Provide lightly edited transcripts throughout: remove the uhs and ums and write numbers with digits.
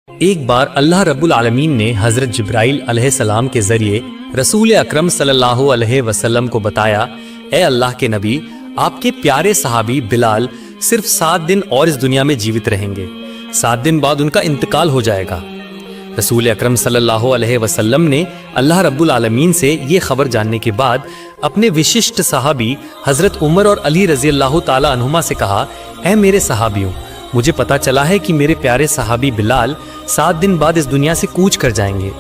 एक बार अल्लाह रब्बुल आलमीन ने हजरत जिब्राइल अलैहिस्सलाम के जरिए रसूल अकरम सल्लल्लाहु अलैहि वसल्लम को बताया, ए अल्लाह के नबी, आपके प्यारे सहाबी बिलाल सिर्फ 7 दिन और इस दुनिया में जीवित रहेंगे। 7 दिन बाद उनका इंतकाल हो जाएगा। रसूल अकरम सल्लल्लाहु अलैहि वसल्लम ने अल्लाह रब्बुल आलमीन से ये खबर जानने के बाद अपने विशिष्ट सहाबी हजरत उमर और अली रजी अल्लाह ताला अन्हुमा से कहा, ए मेरे सहाबियों, मुझे पता चला है कि मेरे प्यारे सहाबी बिलाल 7 दिन बाद इस दुनिया से कूच कर जाएंगे,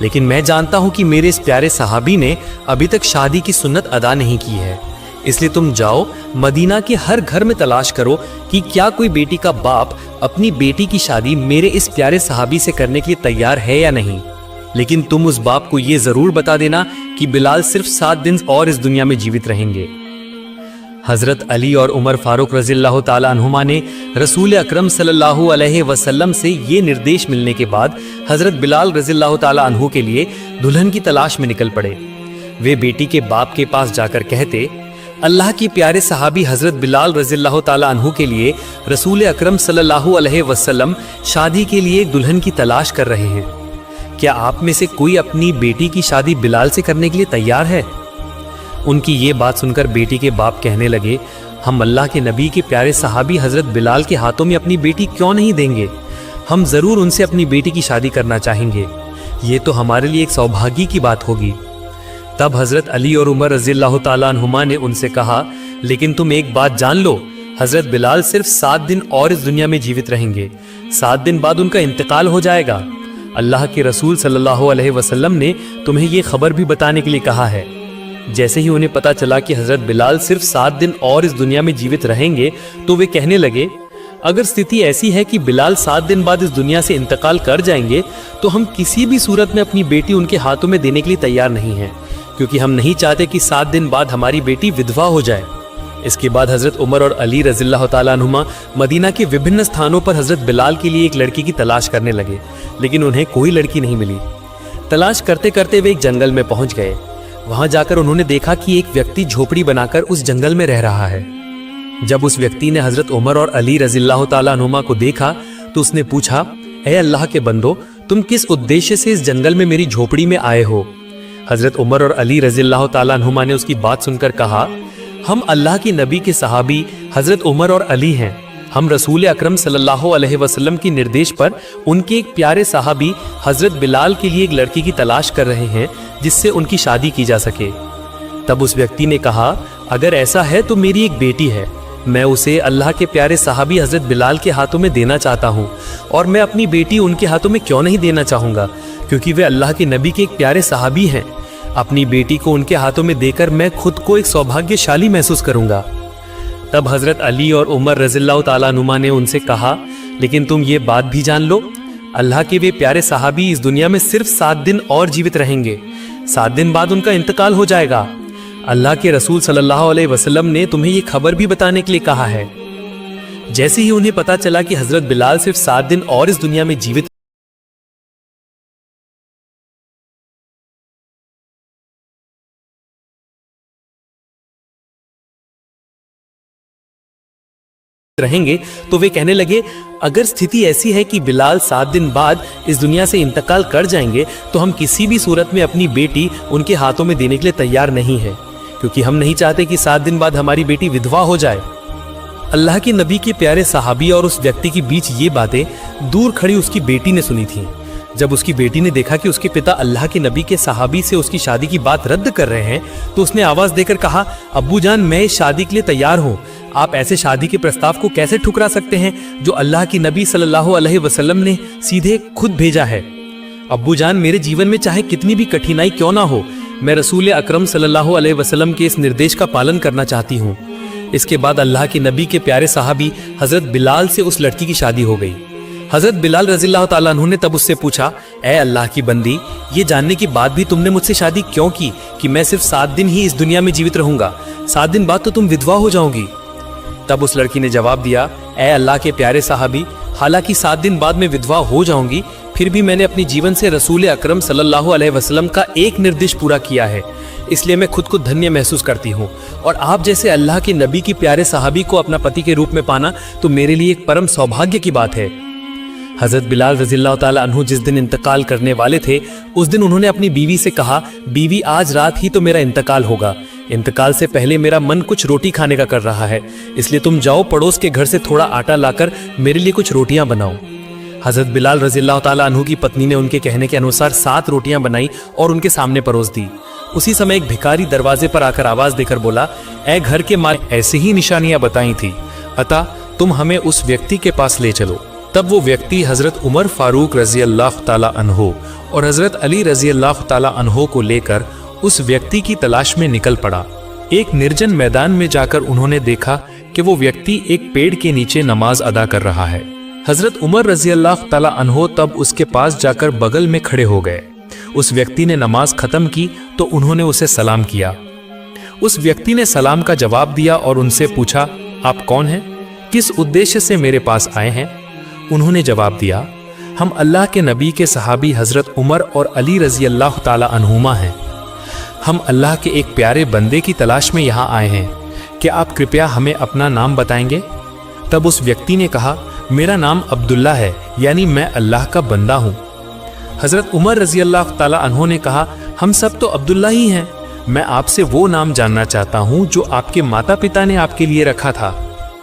लेकिन मैं जानता हूं कि मेरे इस प्यारे सहाबी ने अभी तक शादी की सुन्नत अदा नहीं की है। इसलिए तुम जाओ, मदीना के हर घर में तलाश करो कि क्या कोई बेटी का बाप अपनी बेटी की शादी मेरे इस प्यारे सहाबी से करने के लिए तैयार है या नहीं। लेकिन तुम उस बाप को यह जरूर बता देना कि बिलाल सिर्फ 7 दिन और इस दुनिया में जीवित रहेंगे। हजरत अली और उमर फारूक रज़ियल्लाहु ताला अन्हुमा ने रसूल अकरम सल्लल्लाहु अलैहि वसल्लम से ये निर्देश मिलने के बाद हजरत बिलाल रज़ियल्लाहु ताला अन्हु के लिए दुल्हन की तलाश में निकल पड़े। वे बेटी के बाप के पास जाकर कहते, अल्लाह के प्यारे सहाबी हजरत बिलाल रज़ियल्लाहु ताला अन्हु के लिए रसूल अकरम सल्लल्लाहु अलैहि वसल्लम शादी के लिए दुल्हन की तलाश कर रहे हैं। क्या आप में से कोई अपनी बेटी की शादी बिलाल से करने के लिए तैयार है? उनकी ये बात सुनकर बेटी के बाप कहने लगे, हम अल्लाह के नबी के प्यारे सहाबी हजरत बिलाल के हाथों में अपनी बेटी क्यों नहीं देंगे। हम जरूर उनसे अपनी बेटी की शादी करना चाहेंगे। ये तो हमारे लिए एक सौभाग्य की बात होगी। तब हजरत अली और उमर रज़ियल्लाहु ताला अन्हुमा ने उनसे कहा, लेकिन तुम एक बात जान लो, हजरत बिलाल सिर्फ 7 दिन और इस दुनिया में जीवित रहेंगे। 7 दिन बाद उनका इंतकाल हो जाएगा। अल्लाह के रसूल सल्लल्लाहु अलैहि वसल्लम ने तुम्हें ये खबर भी बताने के लिए कहा है। जैसे ही उन्हें पता चला कि हजरत बिलाल सिर्फ 7 दिन और इस दुनिया में जीवित रहेंगे, तो वे कहने लगे, अगर स्थिति ऐसी है कि बिलाल 7 दिन बाद इस दुनिया से इंतकाल कर जाएंगे, तो हम किसी भी सूरत में अपनी बेटी उनके हाथों में देने के लिए तैयार नहीं हैं, क्योंकि हम नहीं चाहते कि 7 दिन बाद हमारी बेटी विधवा हो जाए। इसके बाद हजरत उमर और अली रज़ियल्लाहु ताला अन्हुमा मदीना के विभिन्न स्थानों पर हजरत बिलाल के लिए एक लड़की की तलाश करने लगे, लेकिन उन्हें कोई लड़की नहीं मिली। तलाश करते करते वे एक जंगल में पहुंच गए। वहां जाकर उन्होंने देखा कि एक व्यक्ति झोपड़ी बनाकर उस जंगल में रह रहा है। जब उस व्यक्ति ने हजरत उमर और अली रज़ियल्लाहु ताला अन्हुमा को देखा, तो उसने पूछा, ए अल्लाह के बंदो, तुम किस उद्देश्य से इस जंगल में मेरी झोपड़ी में आए हो? हजरत उमर और अली रज़ियल्लाहु ताला अन्हुमा ने उसकी बात सुनकर कहा, हम अल्लाह के नबी के सहाबी हजरत उमर और अली हैं। हम रसूल अकरम सल्लल्लाहु अलैहि वसल्लम के निर्देश पर उनके एक प्यारे सहाबी हजरत बिलाल के लिए एक लड़की की तलाश कर रहे हैं, जिससे उनकी शादी की जा सके। तब उस व्यक्ति ने कहा, अगर ऐसा है तो मेरी एक बेटी है, मैं उसे अल्लाह के प्यारे सहाबी हजरत बिलाल के हाथों में देना चाहता हूँ। और मैं अपनी बेटी उनके हाथों में क्यों नहीं देना चाहूँगा, क्योंकि वे अल्लाह के नबी के एक प्यारे सहाबी हैं। अपनी बेटी को उनके हाथों में देकर मैं खुद को एक सौभाग्यशाली महसूस करूँगा। तब हजरत अली और उमर रज़ियल्लाहु ताला अन्हुमा ने उनसे कहा, लेकिन तुम ये बात भी जान लो, अल्लाह के वे प्यारे सहाबी इस दुनिया में सिर्फ 7 दिन और जीवित रहेंगे। 7 दिन बाद उनका इंतकाल हो जाएगा। अल्लाह के रसूल सल्लल्लाहु अलैहि वसल्लम ने तुम्हें ये खबर भी बताने के लिए कहा है। जैसे ही उन्हें पता चला कि हजरत बिलाल सिर्फ 7 दिन और इस दुनिया में जीवित रहेंगे, तो वे कहने लगे, अगर स्थिति ऐसी है कि बिलाल 7 दिन बाद इस दुनिया से इंतकाल कर जाएंगे, तो हम किसी भी सूरत में अपनी बेटी उनके हाथों में देने के लिए तैयार नहीं है, क्योंकि हम नहीं चाहते कि 7 दिन बाद हमारी बेटी विधवा हो जाए। अल्लाह के नबी के प्यारे सहाबी और उस व्यक्ति के बीच ये बातें दूर खड़ी उसकी बेटी ने सुनी थी। जब उसकी बेटी ने देखा कि उसके पिता अल्लाह के नबी के सहाबी से उसकी शादी की बात रद्द कर रहे हैं, तो उसने आवाज देकर कहा, अब्बू जान, मैं इस शादी के लिए तैयार हूँ। आप ऐसे शादी के प्रस्ताव को कैसे ठुकरा सकते हैं जो अल्लाह की नबी सल्लल्लाहु अलैहि वसल्लम ने सीधे खुद भेजा है? अब्बू जान, मेरे जीवन में चाहे कितनी भी कठिनाई क्यों ना हो, मैं रसूल अकरम सल्लल्लाहु अलैहि वसल्लम के इस निर्देश का पालन करना चाहती हूँ। इसके बाद अल्लाह के नबी के प्यारे सहाबी हजरत बिलाल से उस लड़की की शादी हो गई। हजरत बिलाल रज़ियल्लाहु ताला अन्हु ने तब उससे पूछा, ए अल्लाह की बंदी, ये जानने के बाद भी तुमने मुझसे शादी क्यों की कि मैं सिर्फ 7 दिन ही इस दुनिया में जीवित रहूंगा? 7 दिन बाद तो तुम विधवा हो जाओगी। तब उस लड़की ने जवाब दिया, ए अल्लाह के प्यारे सहाबी, हालांकि 7 दिन बाद मैं विधवा हो जाऊंगी, फिर भी मैंने अपने जीवन से रसूल अकरम सल्लल्लाहु अलैहि वसल्लम का एक निर्देश पूरा किया है, इसलिए मैं खुद को धन्य महसूस करती हूँ। और आप जैसे अल्लाह के नबी की प्यारे सहाबी को अपना पति के रूप में पाना तो मेरे लिए एक परम सौभाग्य की बात है। हजरत बिलाल रज़ियल्लाहु ताला अन्हु जिस दिन इंतकाल करने वाले थे, उस दिन उन्होंने अपनी बीवी से कहा, बीवी आज रात ही तो मेरा इंतकाल होगा। इंतकाल से पहले मेरा मन कुछ रोटी खाने का कर रहा है, इसलिए तुम जाओ पड़ोस के घर से थोड़ा आटा लाकर मेरे लिए कुछ रोटियां बनाओ। हजरत बिलाल रज़ियल्लाहु ताला अन्हु की पत्नी ने उनके कहने के अनुसार 7 रोटियां बनाई और उनके सामने परोस दी। उसी समय एक भिखारी दरवाजे पर आकर आवाज देकर बोला, ऐ घर के मालिक, ऐसी ही निशानियां बताई थी, अतः तुम हमें उस व्यक्ति के पास ले चलो। तब वो व्यक्ति हजरत उमर फारूक रज़ियल्लाहु ताला अन्हु और हजरत अली रज़ियल्लाहु ताला अन्हु को लेकर उस व्यक्ति की तलाश में निकल पड़ा। एक निर्जन मैदान में जाकर उन्होंने देखा कि वो व्यक्ति एक पेड़ के नीचे नमाज अदा कर रहा है। हजरत उमर रज़ियल्लाहु ताला अन्हु तब उसके पास जाकर बगल में खड़े हो गए। उस व्यक्ति ने नमाज खत्म की तो उन्होंने उसे सलाम किया। उस व्यक्ति ने सलाम का जवाब दिया और उनसे पूछा, आप कौन हैं? किस उद्देश्य से मेरे पास आए हैं? उन्होंने जवाब दिया, हम अल्लाह के नबी के सहाबी हजरत उमर और अली रज़ियल्लाहु ताला अन्हुमा हैं। हम अल्लाह के एक प्यारे बंदे की तलाश में यहाँ आए हैं, क्या आप कृपया हमें अपना नाम बताएंगे? तब उस व्यक्ति ने कहा, मेरा नाम अब्दुल्ला है, यानी मैं अल्लाह का बंदा हूँ। हजरत उमर रज़ियल्लाहु ताला अन्हु ने कहा, हम सब तो अब्दुल्ला ही हैं, मैं आपसे वो नाम जानना चाहता हूँ जो आपके माता पिता ने आपके लिए रखा था।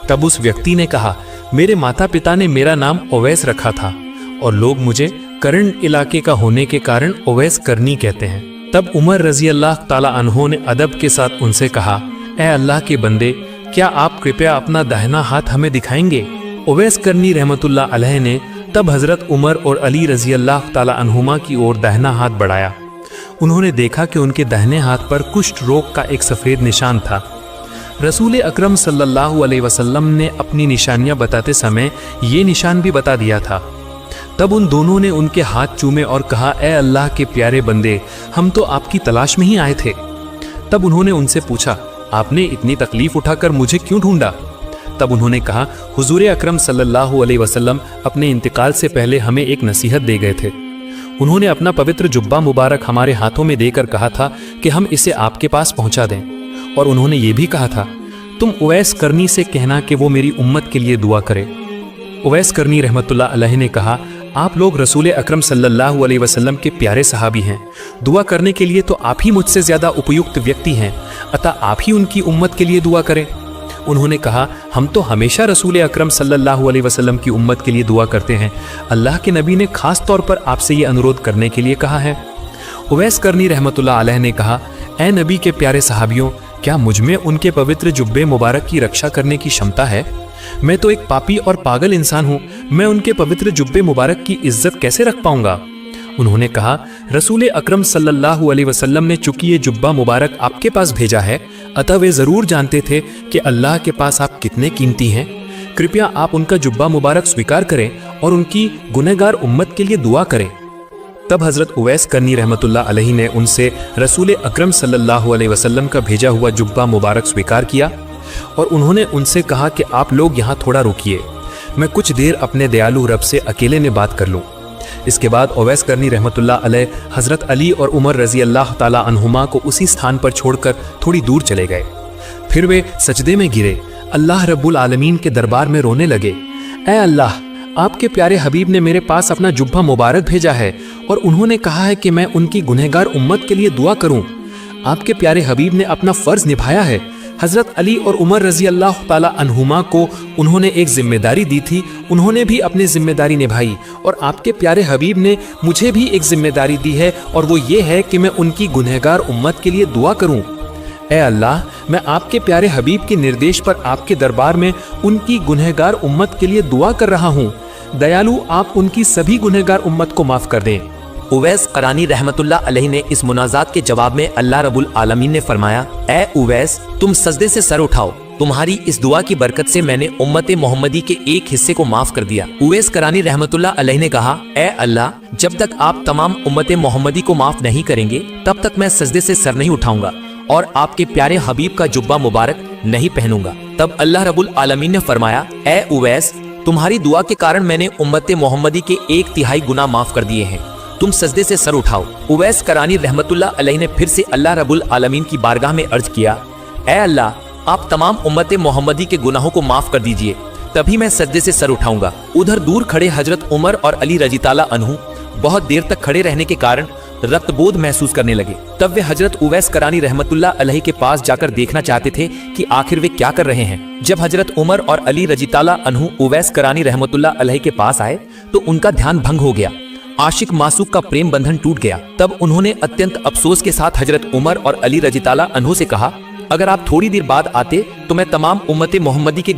तब उस व्यक्ति ने कहा, मेरे माता पिता ने मेरा नाम ओवैस रखा था और लोग मुझे कर्ण इलाके का होने के कारण ओवैस करनी कहते हैं। तब उमर रज़ियल्लाहु ताला अन्हु ने अदब के साथ उनसे कहा, ऐ अल्लाह के बंदे, क्या आप कृपया अपना दाहिना हाथ हमें दिखाएंगे? ओवैस करनी रहमतुल्लाह अलैह ने तब हजरत उमर और अली रज़ियल्लाहु ताला अन्हुमा की ओर दाहिना हाथ बढ़ाया। उन्होंने देखा कि उनके दाहिने हाथ पर कुष्ठ रोग का एक सफ़ेद निशान था। रसूल अकरम सल्लल्लाहु अलैहि वसल्लम ने अपनी निशानियां बताते समय ये निशान भी बता दिया था। तब उन दोनों ने उनके हाथ चूमे और कहा, ए अल्लाह के प्यारे बंदे, हम तो आपकी तलाश में ही आए थे। तब उन्होंने उनसे पूछा, आपने इतनी तकलीफ उठाकर मुझे क्यों ढूंढा? तब उन्होंने कहा, हुजूर अकरम सल्लल्लाहु अलैहि वसल्लम अपने इंतकाल से पहले हमें एक नसीहत दे गए थे। उन्होंने अपना पवित्र जुब्बा मुबारक हमारे हाथों में देकर कहा था कि हम इसे आपके पास पहुंचा दें, और उन्होंने ये भी कहा था, तुम उवैस करनी से कहना कि वो मेरी उम्मत के लिए दुआ करे। उवैस करनी रहमतुल्लाह अलैह ने कहा, आप लोग रसूल अकरम सल्लल्लाहु अलैहि वसल्लम के प्यारे सहाबी हैं, दुआ करने के लिए तो आप ही मुझसे ज़्यादा उपयुक्त व्यक्ति हैं, अतः आप ही उनकी उम्मत के लिए दुआ करें। उन्होंने कहा, हम तो हमेशा रसूल अकरम सल्लल्लाहु अलैहि वसल्लम की उम्मत के लिए दुआ करते हैं, अल्लाह के नबी ने खास तौर पर आपसे ये अनुरोध करने के लिए कहा है। उवैस करनी रहमतुल्लाह अलैह ने कहा, ए नबी के प्यारे सहाबियों, क्या मुझ में उनके पवित्र जुब्बे मुबारक की रक्षा करने की क्षमता है? मैं तो एक पापी और पागल इंसान हूँ, मैं उनके पवित्र जुब्बे मुबारक की इज्जत कैसे रख पाऊंगा? उन्होंने कहा, रसूल अकरम सल्लल्लाहु अलैहि वसल्लम ने चूंकि ये जुब्बा मुबारक आपके पास भेजा है, अतः वे ज़रूर जानते थे कि अल्लाह के पास आप कितने कीमती हैं। कृपया आप उनका जुब्बा मुबारक स्वीकार करें और उनकी गुनहगार उम्मत के लिए दुआ करें। तब हज़रत उवैस करनी रहमतुल्लाह अलैहि ने उनसे रसूल अकरम सल्लल्लाहु अलैहि वसल्लम का भेजा हुआ जुब्बा मुबारक स्वीकार किया और उन्होंने उनसे कहा कि आप लोग यहाँ थोड़ा रुकिए, मैं कुछ देर अपने दयालु रब से अकेले में बात कर लूँ। इसके बाद उवैस करनी रहमतुल्लाह अलैह हज़रत अली और उमर रज़ियल्लाहु ताला अन्हुमा को उसी स्थान पर छोड़कर थोड़ी दूर चले गए। फिर वे सजदे में गिरे, अल्लाह रब्बुल आलमीन के दरबार में रोने लगे, ऐ अल्लाह, आपके प्यारे हबीब ने मेरे पास अपना जुब्बा मुबारक भेजा है और उन्होंने कहा है कि मैं उनकी गुनहगार उम्मत के लिए दुआ करूं। आपके प्यारे हबीब ने अपना फ़र्ज़ निभाया है। हज़रत अली और उमर रज़ियल्लाहु ताला अन्हुमा को उन्होंने एक जिम्मेदारी दी थी, उन्होंने भी अपनी जिम्मेदारी निभाई और आपके प्यारे हबीब ने मुझे भी एक जिम्मेदारी दी है और वो ये है कि मैं उनकी गुनहगार उम्मत के लिए दुआ करूं। ऐ अल्लाह, मैं आपके प्यारे हबीब के निर्देश पर आपके दरबार में उनकी गुनहगार उम्मत के लिए दुआ कर रहा हूँ। दयालु आप उनकी सभी गुनहगार उम्मत को माफ़ कर दें। उवैस करानी रहमतुल्लाह अलैहि ने इस मुनाजात के जवाब में अल्लाह रब्बुल आलमीन ने फरमाया, ए उवैस, तुम सजदे से सर उठाओ, तुम्हारी इस दुआ की बरकत से मैंने उम्मत मोहम्मदी के एक हिस्से को माफ कर दिया। उवैस करानी रहमतुल्लाह अलैहि ने कहा, ए अल्लाह, जब तक आप तमाम उम्मत मोहम्मदी को माफ नहीं करेंगे तब तक मैं सजदे से सर नहीं उठाऊंगा और आपके प्यारे हबीब का जुब्बा मुबारक नहीं पहनूंगा। तब अल्लाह रब्बुल आलमीन ने फरमाया, ए उवैस, तुम्हारी दुआ के कारण मैंने उम्मत मोहम्मदी के 1/3 गुनाह माफ कर दिए हैं, तुम सजदे से सर उठाओ। उवैस करानी रहमतुल्लाह अलैहि ने फिर से अल्लाह रब्बुल आलमीन की बारगाह में अर्ज किया, ए अल्लाह, आप तमाम उम्मत मोहम्मदी के गुनाहों को माफ कर दीजिए। तभी मैं सजदे से सर उठाऊंगा। उधर दूर खड़े हजरत उमर और अली रजी ताला अन्हु बहुत देर तक खड़े रहने के कारण रक्तबोध महसूस करने लगे। तब वे हजरत उवैस करानी रहमतुल्लाह अलैहि के पास जाकर देखना चाहते थे कि आखिर वे क्या कर रहे हैं। जब हजरत उमर और अली रजी ताला अन्हु उवैस करानी रहमतुल्लाह अलैहि के पास आए तो उनका ध्यान भंग हो गया। आशिक मासूक का प्रेम बंधन टूट गया। तब उन्होंने अत्यंत अफसोस के साथ हजरत उमर और अली रजी ताला अन्हु से कहा, अगर आप थोड़ी देर बाद आते तो मैं तमाम उम्मत मोहम्मदी के